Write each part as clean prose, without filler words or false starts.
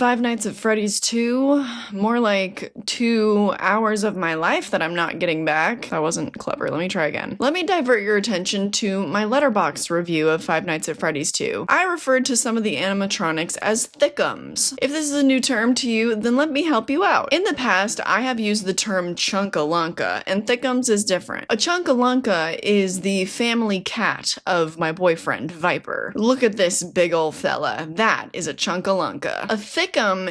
Five Nights at Freddy's 2, more like 2 hours of my life that I'm not getting back. That wasn't clever. Let me try again. Let me divert your attention to my Letterboxd review of Five Nights at Freddy's 2. I referred to some of the animatronics as thickums. If this is a new term to you, then let me help you out. In the past, I have used the term chunkalunka, and thickums is different. A chunkalunka is the family cat of my boyfriend, Viper. Look at this big ol' fella. That is a chunkalunka. A thickum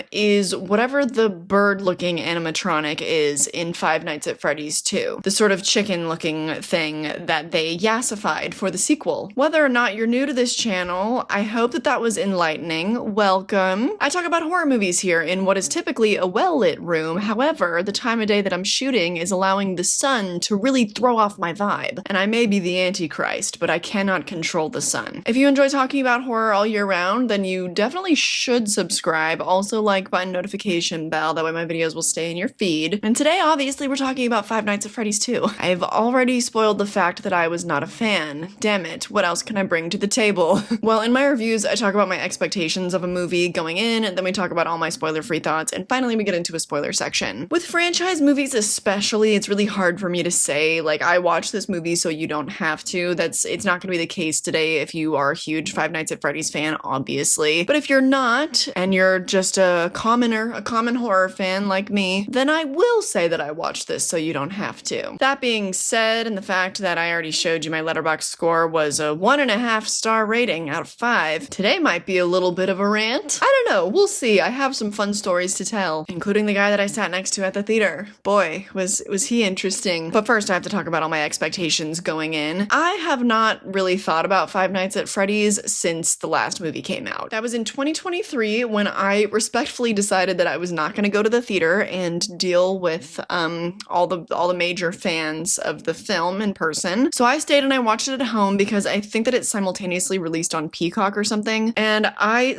is whatever the bird-looking animatronic is in Five Nights at Freddy's 2. The sort of chicken-looking thing that they yassified for the sequel. Whether or not you're new to this channel, I hope that was enlightening. Welcome. I talk about horror movies here in what is typically a well-lit room. However, the time of day that I'm shooting is allowing the sun to really throw off my vibe. And I may be the Antichrist, but I cannot control the sun. If you enjoy talking about horror all year round, then you definitely should subscribe. Also like button, notification bell, that way my videos will stay in your feed. And today, obviously, we're talking about Five Nights at Freddy's 2. I've already spoiled the fact that I was not a fan. Damn it, what else can I bring to the table? Well, in my reviews, I talk about my expectations of a movie going in, and then we talk about all my spoiler-free thoughts, and finally we get into a spoiler section. With franchise movies especially, it's really hard for me to say, like, I watched this movie so you don't have to. It's not gonna be the case today if you are a huge Five Nights at Freddy's fan, obviously. But if you're not, and you're just a commoner, a common horror fan like me, then I will say that I watched this so you don't have to. That being said, and the fact that I already showed you my Letterboxd score was a 1.5 star rating out of 5, today might be a little bit of a rant. I don't know, we'll see. I have some fun stories to tell, including the guy that I sat next to at the theater. Boy, was he interesting. But first I have to talk about all my expectations going in. I have not really thought about Five Nights at Freddy's since the last movie came out. That was in 2023 when I respectfully decided that I was not going to go to the theater and deal with all the major fans of the film in person. So I stayed and I watched it at home because I think that it's simultaneously released on Peacock or something. And I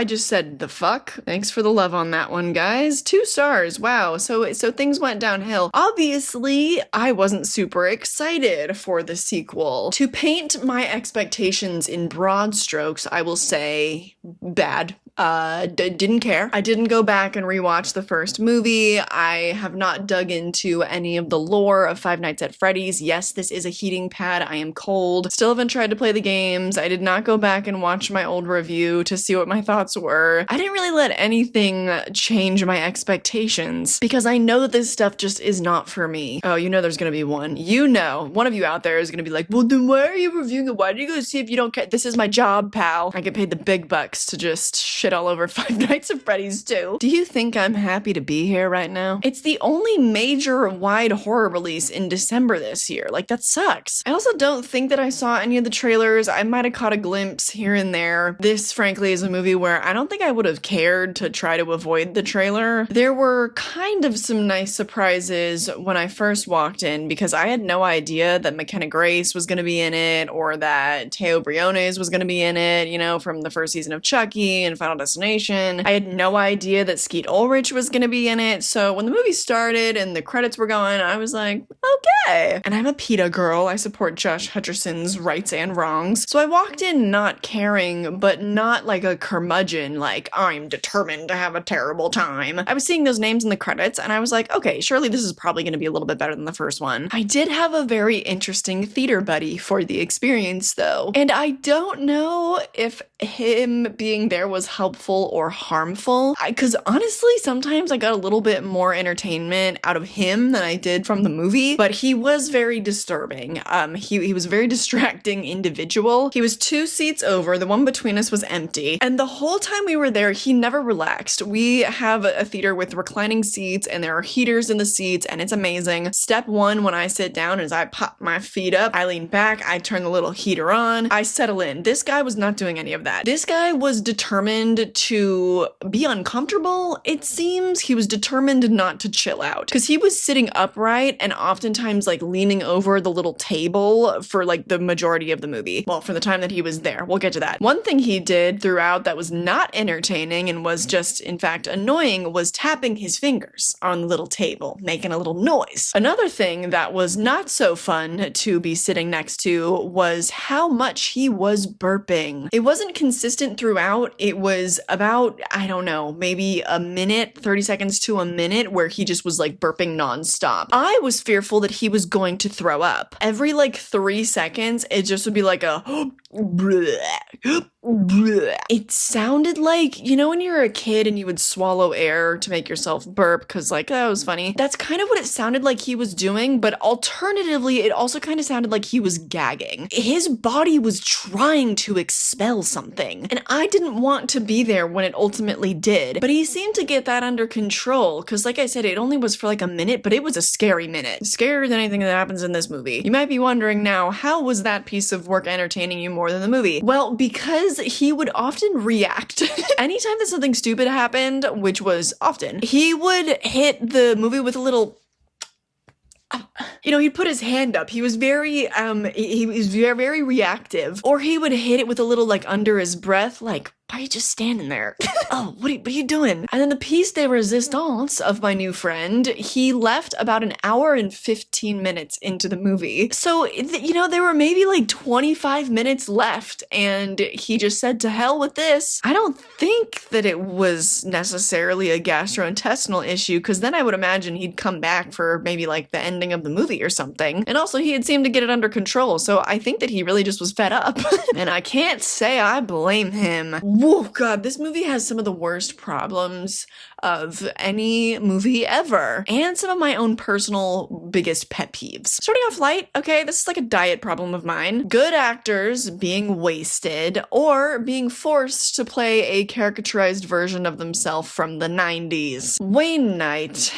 just said, the fuck? Thanks for the love on that one, guys. 2 stars. Wow. So things went downhill. Obviously, I wasn't super excited for the sequel. To paint my expectations in broad strokes, I will say bad. Didn't care. I didn't go back and rewatch the first movie. I have not dug into any of the lore of Five Nights at Freddy's. Yes, this is a heating pad. I am cold. Still haven't tried to play the games. I did not go back and watch my old review to see what my thoughts were. I didn't really let anything change my expectations because I know that this stuff just is not for me. Oh, you know there's gonna be one. You know, one of you out there is gonna be like, well, then why are you reviewing it? Why do you go see if you don't care? This is my job, pal. I get paid the big bucks to just shit all over Five Nights at Freddy's 2. Do you think I'm happy to be here right now? It's the only major wide horror release in December this year. Like, that sucks. I also don't think that I saw any of the trailers. I might have caught a glimpse here and there. This, frankly, is a movie where I don't think I would have cared to try to avoid the trailer. There were kind of some nice surprises when I first walked in because I had no idea that McKenna Grace was going to be in it or that Teo Briones was going to be in it, you know, from the first season of Chucky and Final Destination. I had no idea that Skeet Ulrich was going to be in it, so when the movie started and the credits were going, I was like, okay. And I'm a PETA girl. I support Josh Hutcherson's rights and wrongs. So I walked in not caring, but not like a curmudgeon, like, I'm determined to have a terrible time. I was seeing those names in the credits, and I was like, okay, surely this is probably going to be a little bit better than the first one. I did have a very interesting theater buddy for the experience, though. And I don't know if him being there was helpful or harmful, because honestly sometimes I got a little bit more entertainment out of him than I did from the movie, but he was very disturbing. He was a very distracting individual. He was 2 seats over, the one between us was empty, and the whole time we were there he never relaxed. We have a theater with reclining seats and there are heaters in the seats and it's amazing. Step 1 when I sit down is I pop my feet up, I lean back, I turn the little heater on, I settle in. This guy was not doing any of that. This guy was determined to be uncomfortable. It seems he was determined not to chill out because he was sitting upright and oftentimes like leaning over the little table for like the majority of the movie. Well, for the time that he was there. We'll get to that. One thing he did throughout that was not entertaining and was just in fact annoying was tapping his fingers on the little table, making a little noise. Another thing that was not so fun to be sitting next to was how much he was burping. It wasn't consistent through throughout, it was about, I don't know, maybe a minute, 30 seconds to a minute where he just was like burping nonstop. I was fearful that he was going to throw up. Every like 3 seconds, it just would be like a it sounded like, you know when you're a kid and you would swallow air to make yourself burp because like, that was funny. That's kind of what it sounded like he was doing, but alternatively, it also kind of sounded like he was gagging. His body was trying to expel something, and I didn't want to be there when it ultimately did, but he seemed to get that under control because like I said, it only was for like a minute, but it was a scary minute. Scarier than anything that happens in this movie. You might be wondering now, how was that piece of work entertaining you more than the movie? Well, because he would often react. Anytime that something stupid happened, which was often, he would hit the movie with a little, you know, he'd put his hand up. He was very, he was very reactive. Or he would hit it with a little like under his breath, like, why are you just standing there? Oh, what are you doing? And then the piece de resistance of my new friend, he left about an hour and 15 minutes into the movie. So, you know, there were maybe like 25 minutes left and he just said to hell with this. I don't think that it was necessarily a gastrointestinal issue because then I would imagine he'd come back for maybe like the ending of the movie or something. And also he had seemed to get it under control. So I think that he really just was fed up. And I can't say I blame him. Whoa, God, this movie has some of the worst problems of any movie ever, and some of my own personal biggest pet peeves. Starting off light, okay, this is like a diet problem of mine. Good actors being wasted or being forced to play a caricaturized version of themselves from the 90s. Wayne Knight.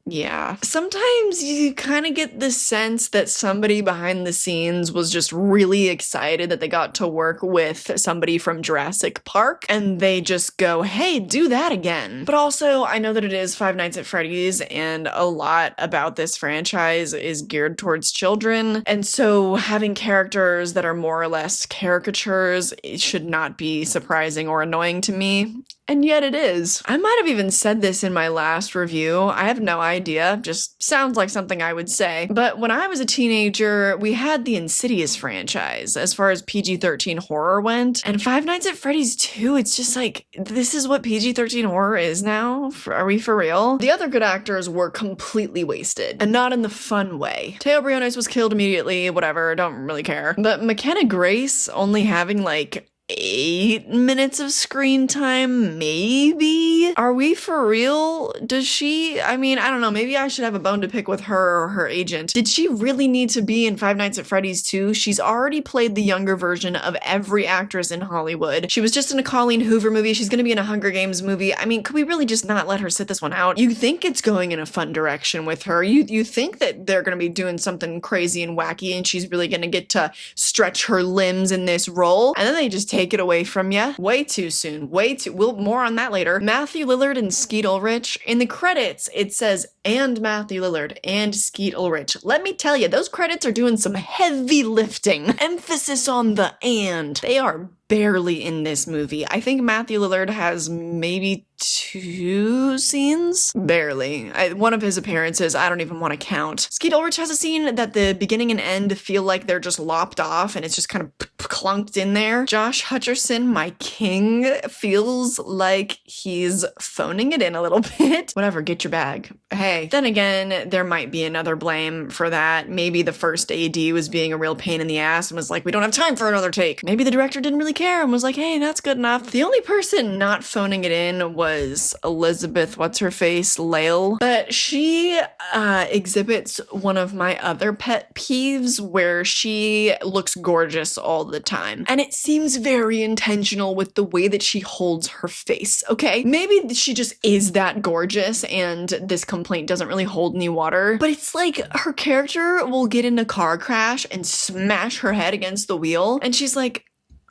Yeah. Sometimes you kind of get the sense that somebody behind the scenes was just really excited that they got to work with somebody from Jurassic Park, and they just go, hey, do that again. But also, I know that it is Five Nights at Freddy's, and a lot about this franchise is geared towards children, and so having characters that are more or less caricatures, it should not be surprising or annoying to me. And yet it is. I might have even said this in my last review. I have no idea. Just sounds like something I would say. But when I was a teenager, we had the Insidious franchise as far as PG-13 horror went. And Five Nights at Freddy's 2, it's just like, this is what PG-13 horror is now? Are we for real? The other good actors were completely wasted. And not in the fun way. Teo Briones was killed immediately, whatever, don't really care. But McKenna Grace only having like 8 minutes of screen time, maybe? Are we for real? Does she? I mean, I don't know. Maybe I should have a bone to pick with her or her agent. Did she really need to be in Five Nights at Freddy's 2? She's already played the younger version of every actress in Hollywood. She was just in a Colleen Hoover movie. She's gonna be in a Hunger Games movie. I mean, could we really just not let her sit this one out? You think it's going in a fun direction with her. You think that they're gonna be doing something crazy and wacky and she's really gonna get to stretch her limbs in this role. And then they just take it away from you way too soon. We'll more on that later. Matthew Lillard and Skeet Ulrich. In the credits, it says, and Matthew Lillard and Skeet Ulrich. Let me tell you, those credits are doing some heavy lifting. Emphasis on the and. They are barely in this movie. I think Matthew Lillard has maybe 2 scenes? Barely. One of his appearances, I don't even want to count. Skeet Ulrich has a scene that the beginning and end feel like they're just lopped off and it's just kind of clunked in there. Josh Hutcherson, my king, feels like he's phoning it in a little bit. Whatever, get your bag. Hey. Then again, there might be another blame for that. Maybe the first AD was being a real pain in the ass and was like, we don't have time for another take. Maybe the director didn't really care and was like, hey, that's good enough. The only person not phoning it in was Elizabeth, what's-her-face, Lale. But she exhibits one of my other pet peeves where she looks gorgeous all the time. And it seems very intentional with the way that she holds her face, okay? Maybe she just is that gorgeous and this complaint doesn't really hold any water, but it's like her character will get in a car crash and smash her head against the wheel, and she's like,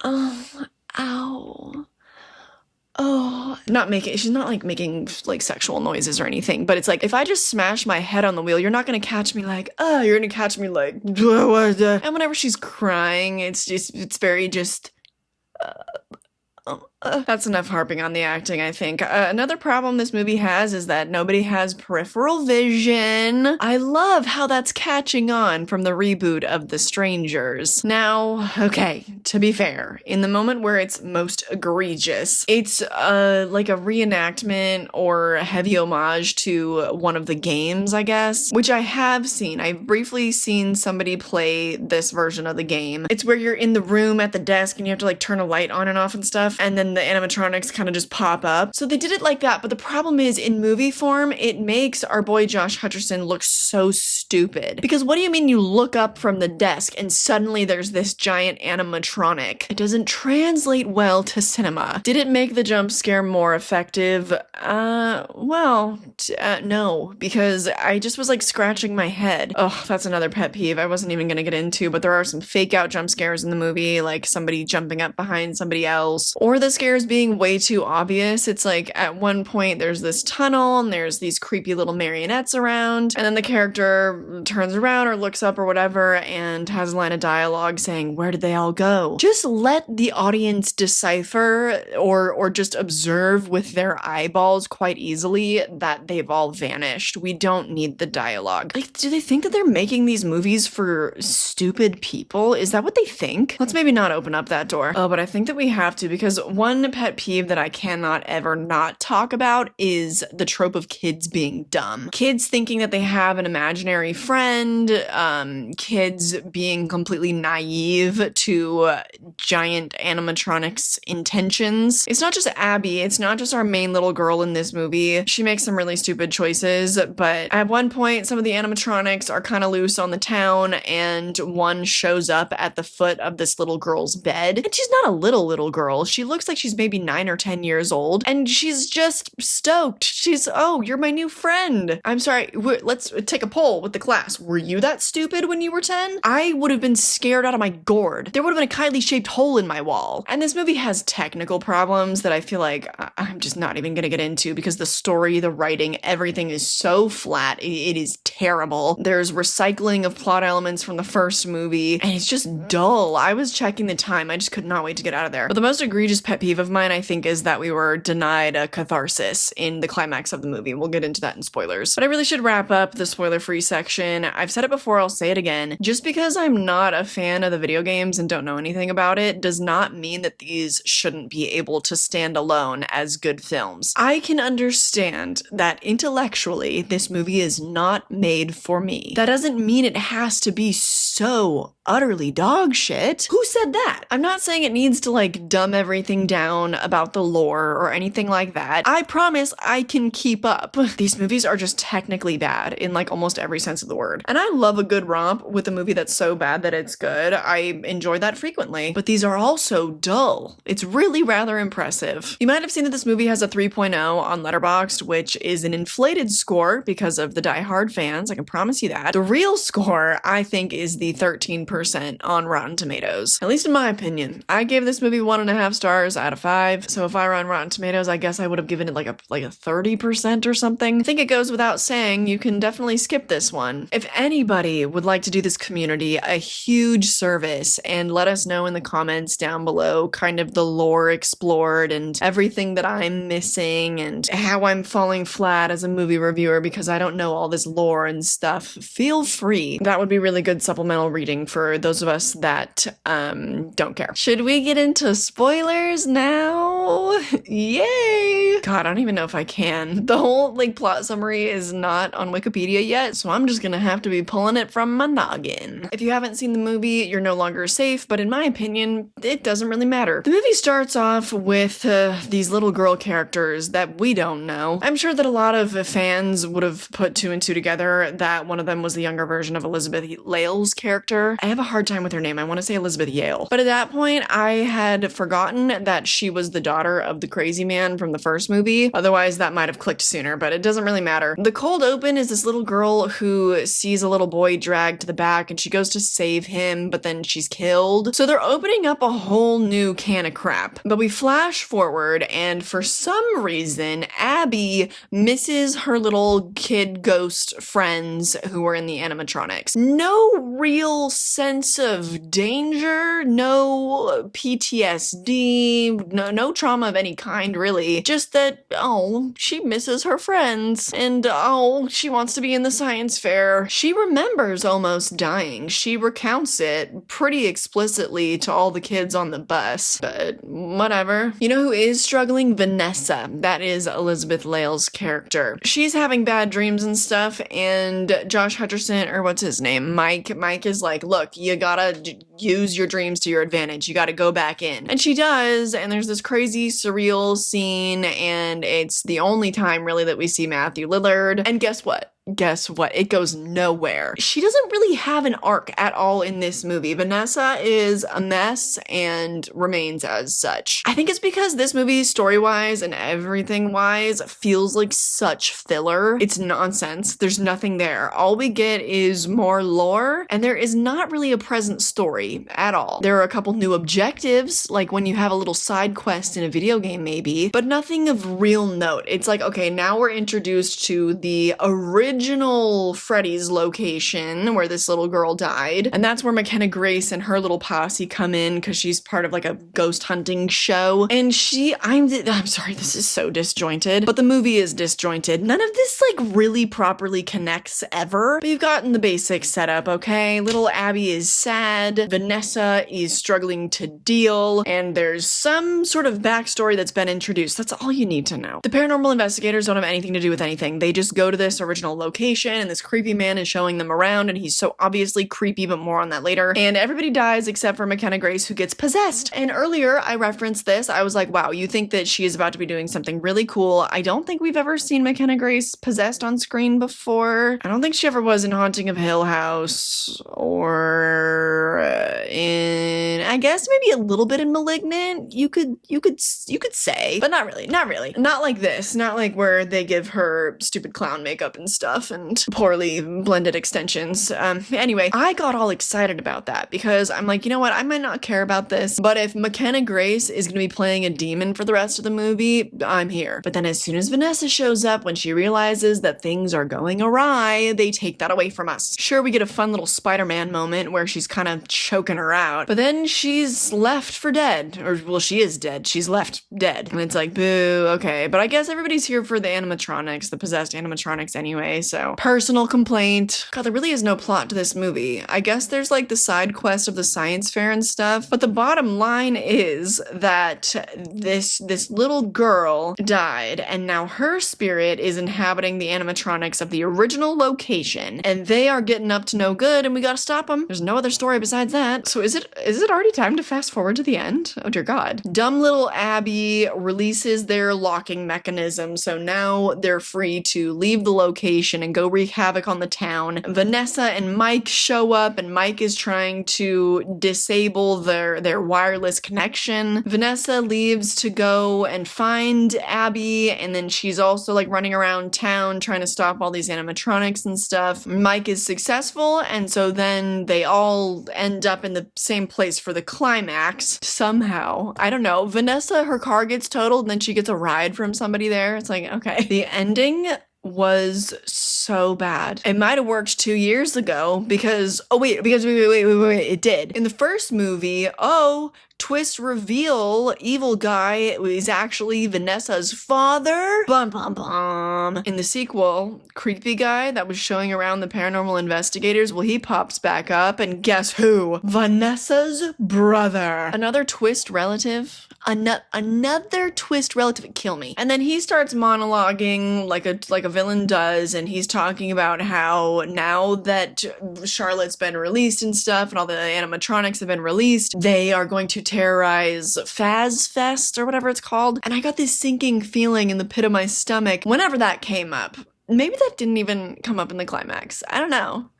oh, ow. Oh, she's not like making like sexual noises or anything, but it's like, if I just smash my head on the wheel, you're not gonna catch me like, oh, you're gonna catch me like, and whenever she's crying, it's very just, That's enough harping on the acting, I think. Another problem this movie has is that nobody has peripheral vision. I love how that's catching on from the reboot of The Strangers. Now, okay, to be fair, in the moment where it's most egregious, it's like a reenactment or a heavy homage to one of the games, I guess, which I have seen. I've briefly seen somebody play this version of the game. It's where you're in the room at the desk and you have to like turn a light on and off and stuff, and then the animatronics kind of just pop up. So they did it like that, but the problem is in movie form, it makes our boy Josh Hutcherson look so stupid. Because what do you mean you look up from the desk and suddenly there's this giant animatronic? It doesn't translate well to cinema. Did it make the jump scare more effective? No, because I just was like scratching my head. Oh, that's another pet peeve I wasn't even gonna get into, but there are some fake out jump scares in the movie, like somebody jumping up behind somebody else, or the scares being way too obvious. It's like at one point there's this tunnel and there's these creepy little marionettes around, and then the character turns around or looks up or whatever and has a line of dialogue saying, "Where did they all go?" Just let the audience decipher or just observe with their eyeballs quite easily that they've all vanished. We don't need the dialogue. Like, do they think that they're making these movies for stupid people? Is that what they think? Let's maybe not open up that door. Oh, but I think that we have to, because one pet peeve that I cannot ever not talk about is the trope of kids being dumb. Kids thinking that they have an imaginary friend, kids being completely naive to giant animatronics intentions. It's not just Abby, it's not just our main little girl in this movie. She makes some really stupid choices, but at one point some of the animatronics are kind of loose on the town, and one shows up at the foot of this little girl's bed, and she's not a little girl. She looks like she's maybe 9 or 10 years old, and she's just stoked. She's, "Oh, you're my new friend. I'm sorry, let's take a poll with the class. Were you that stupid when you were 10? I would have been scared out of my gourd. There would have been a Kylie-shaped hole in my wall." And this movie has technical problems that I feel like I'm just not even gonna get into, because the story, the writing, everything is so flat. It is terrible. There's recycling of plot elements from the first movie, and it's just dull. I was checking the time. I just could not wait to get out of there. But the most egregious pet peeve of mine, I think, is that we were denied a catharsis in the climax of the movie. We'll get into that in spoilers. But I really should wrap up the spoiler-free section. I've said it before, I'll say it again. Just because I'm not a fan of the video games and don't know anything about it does not mean that these shouldn't be able to stand alone as good films. I can understand that intellectually this movie is not made for me. That doesn't mean it has to be so utterly dog shit. Who said that? I'm not saying it needs to like dumb everything down about the lore or anything like that. I promise I can keep up. These movies are just technically bad in like almost every sense of the word. And I love a good romp with a movie that's so bad that it's good. I enjoy that frequently. But these are also dull. It's really rather impressive. You might have seen that this movie has a 3.0 on Letterboxd, which is an inflated score because of the Die Hard fans. I can promise you that. The real score, I think, is the 13% on Rotten Tomatoes. At least in my opinion. I gave this movie 1.5 stars out of 5. So if I were on Rotten Tomatoes, I guess I would have given it like a 30% or something. I think it goes without saying you can definitely skip this one. If anybody would like to do this community a huge service and let us know in the comments down below kind of the lore explored and everything that I'm missing and how I'm falling flat as a movie reviewer because I don't know all this lore and stuff, feel free. That would be really good supplemental reading for those of us that don't care. Should we get into spoilers now? Yay! God, I don't even know if I can. The whole like plot summary is not on Wikipedia yet, so I'm just gonna have to be pulling it from my noggin. If you haven't seen the movie, you're no longer safe, but in my opinion, it doesn't really matter. The movie starts off with these little girl characters that we don't know. I'm sure that a lot of fans would have put 2 and 2 together that one of them was the younger version of Elizabeth Yale's character. I have a hard time with her name. I want to say Elizabeth Yale. But at that point, I had forgotten that she was the daughter of the crazy man from the first movie. Otherwise, that might have clicked sooner, but it doesn't really matter. The cold open is this little girl who sees a little boy dragged to the back and she goes to save him, but then she's killed. So they're opening up a whole new can of crap. But we flash forward and for some reason, Abby misses her little kid ghost friends who were in the animatronics. No real sense of danger, no PTSD, no trauma trauma of any kind, really. Just that, oh, she misses her friends, and oh, she wants to be in the science fair. She remembers almost dying. She recounts it pretty explicitly to all the kids on the bus, but whatever. You know who is struggling? Vanessa. That is Elizabeth Lale's character. She's having bad dreams and stuff, and Josh Hutcherson, or what's his name? Mike is like, look, you gotta use your dreams to your advantage. You gotta go back in. And she does, and there's this crazy surreal scene, and it's the only time really that we see Matthew Lillard. And guess what? Guess what? It goes nowhere. She doesn't really have an arc at all in this movie. Vanessa is a mess and remains as such. I think it's because this movie, story-wise and everything-wise, feels like such filler. It's nonsense. There's nothing there. All we get is more lore, and there is not really a present story at all. There are a couple new objectives, like when you have a little side quest in a video game maybe, but nothing of real note. It's like, okay, now we're introduced to the original Freddy's location where this little girl died, and that's where McKenna Grace and her little posse come in because she's part of like a ghost hunting show. And I'm sorry, this is so disjointed, but the movie is disjointed. None of this like really properly connects ever, but you've gotten the basics set up, okay? Little Abby is sad, Vanessa is struggling to deal, and there's some sort of backstory that's been introduced. That's all you need to know. The paranormal investigators don't have anything to do with anything. They just go to this original location, and this creepy man is showing them around, and he's so obviously creepy, but more on that later. And everybody dies except for McKenna Grace, who gets possessed. And earlier I referenced this. I was like, wow, you think that she is about to be doing something really cool. I don't think we've ever seen McKenna Grace possessed on screen before. I don't think she ever was in Haunting of Hill House, or in, I guess maybe a little bit in Malignant. You could say, but not really. Not like this. Not like where they give her stupid clown makeup and stuff and poorly blended extensions. Anyway, I got all excited about that because I'm like, you know what? I might not care about this, but if McKenna Grace is going to be playing a demon for the rest of the movie, I'm here. But then as soon as Vanessa shows up, when she realizes that things are going awry, they take that away from us. Sure, we get a fun little Spider-Man moment where she's kind of choking her out, but then she's left for dead. Or, well, she is dead. She's left dead. And it's like, boo, okay. But I guess everybody's here for the animatronics, the possessed animatronics anyway, so personal complaint. God, there really is no plot to this movie. I guess there's like the side quest of the science fair and stuff, but the bottom line is that this little girl died, and now her spirit is inhabiting the animatronics of the original location, and they are getting up to no good, and we gotta stop them. There's no other story besides that. So is it already time to fast forward to the end? Oh dear God. Dumb little Abby releases their locking mechanism, so now they're free to leave the location and go wreak havoc on the town. Vanessa and Mike show up, and Mike is trying to disable their wireless connection. Vanessa leaves to go and find Abby, and then she's also like running around town trying to stop all these animatronics and stuff. Mike is successful, and so then they all end up in the same place for the climax somehow. I don't know. Vanessa, her car gets totaled, and then she gets a ride from somebody there. It's like, okay. The ending was so bad. It might have worked 2 years ago because, wait, it did. In the first movie, twist reveal, evil guy is actually Vanessa's father. Bum, bum, bum. In the sequel, creepy guy that was showing around the paranormal investigators, well, he pops back up, and guess who? Vanessa's brother. Another twist relative. Another twist relative. Kill me. And then he starts monologuing like a villain does, and he's talking about how now that Charlotte's been released and stuff, and all the animatronics have been released, they are going to terrorize Faz Fest or whatever it's called. And I got this sinking feeling in the pit of my stomach whenever that came up. Maybe that didn't even come up in the climax. I don't know.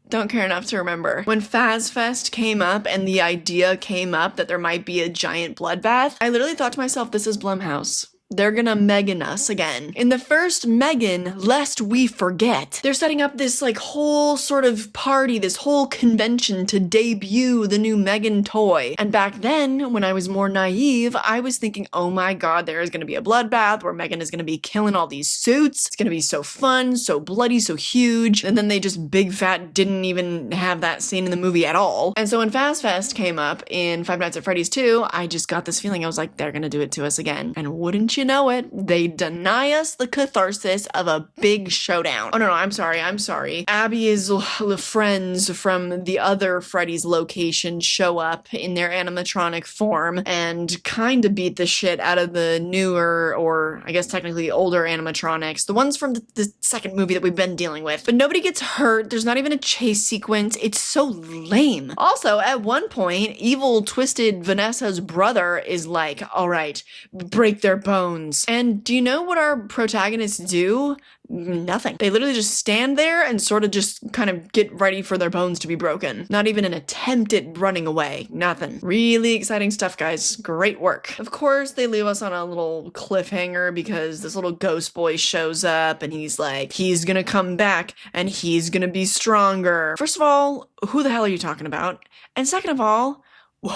Don't care enough to remember. When Faz Fest came up and the idea came up that there might be a giant bloodbath, I literally thought to myself, this is Blumhouse. They're gonna Megan us again. In the first Megan, lest we forget, they're setting up this like whole sort of party, this whole convention to debut the new Megan toy. And back then, when I was more naive, I was thinking, oh my god, there is gonna be a bloodbath where Megan is gonna be killing all these suits. It's gonna be so fun, so bloody, so huge. And then they just big fat didn't even have that scene in the movie at all. And so when Fast Fest came up in Five Nights at Freddy's 2, I just got this feeling, I was like, they're gonna do it to us again. And wouldn't you know it, they deny us the catharsis of a big showdown. Oh no, I'm sorry. Abby's friends from the other Freddy's location show up in their animatronic form and kind of beat the shit out of the newer, or I guess technically older animatronics, the ones from the second movie that we've been dealing with. But nobody gets hurt, there's not even a chase sequence, it's so lame. Also, at one point, evil twisted Vanessa's brother is like, alright, break their bones. And do you know what our protagonists do? Nothing. They literally just stand there and sort of just kind of get ready for their bones to be broken. Not even an attempt at running away. Nothing. Really exciting stuff, guys. Great work. Of course, they leave us on a little cliffhanger because this little ghost boy shows up and he's like, he's gonna come back and he's gonna be stronger. First of all, who the hell are you talking about? And second of all,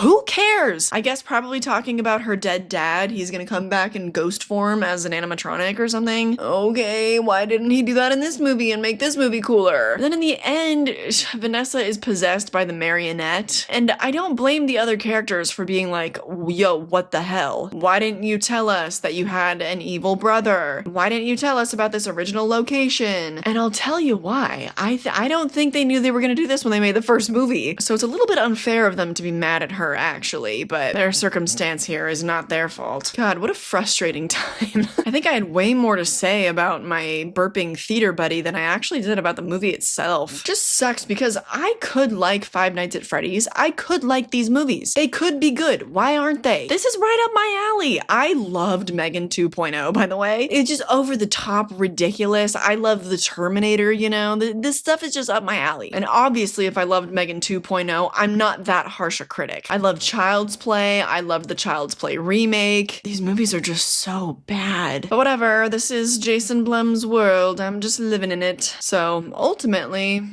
who cares? I guess probably talking about her dead dad. He's gonna come back in ghost form as an animatronic or something. Okay, why didn't he do that in this movie and make this movie cooler? Then in the end, Vanessa is possessed by the marionette. And I don't blame the other characters for being like, yo, what the hell? Why didn't you tell us that you had an evil brother? Why didn't you tell us about this original location? And I'll tell you why. I don't think they knew they were gonna do this when they made the first movie. So it's a little bit unfair of them to be mad at her, actually, but their circumstance here is not their fault. God, what a frustrating time. I think I had way more to say about my burping theater buddy than I actually did about the movie itself. Just sucks because I could like Five Nights at Freddy's. I could like these movies. They could be good. Why aren't they? This is right up my alley. I loved Megan 2.0, by the way. It's just over the top ridiculous. I love the Terminator, you know? This stuff is just up my alley. And obviously, if I loved Megan 2.0, I'm not that harsh a critic. I love Child's Play. I love the Child's Play remake. These movies are just so bad. But whatever, this is Jason Blum's world. I'm just living in it. So ultimately,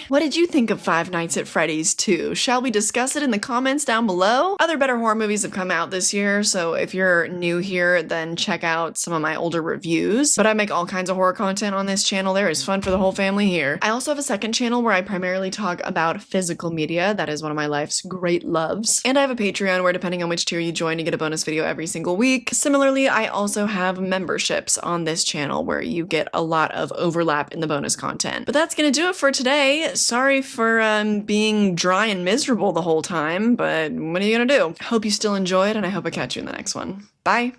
what did you think of Five Nights at Freddy's 2? Shall we discuss it in the comments down below? Other better horror movies have come out this year, so if you're new here, then check out some of my older reviews. But I make all kinds of horror content on this channel. There is fun for the whole family here. I also have a second channel where I primarily talk about physical media. That is one of my life's great loves. And I have a Patreon where, depending on which tier you join, you get a bonus video every single week. Similarly, I also have memberships on this channel where you get a lot of overlap in the bonus content. But that's gonna do it for today. Sorry for being dry and miserable the whole time, but what are you gonna do? Hope you still enjoy it, and I hope I catch you in the next one. Bye!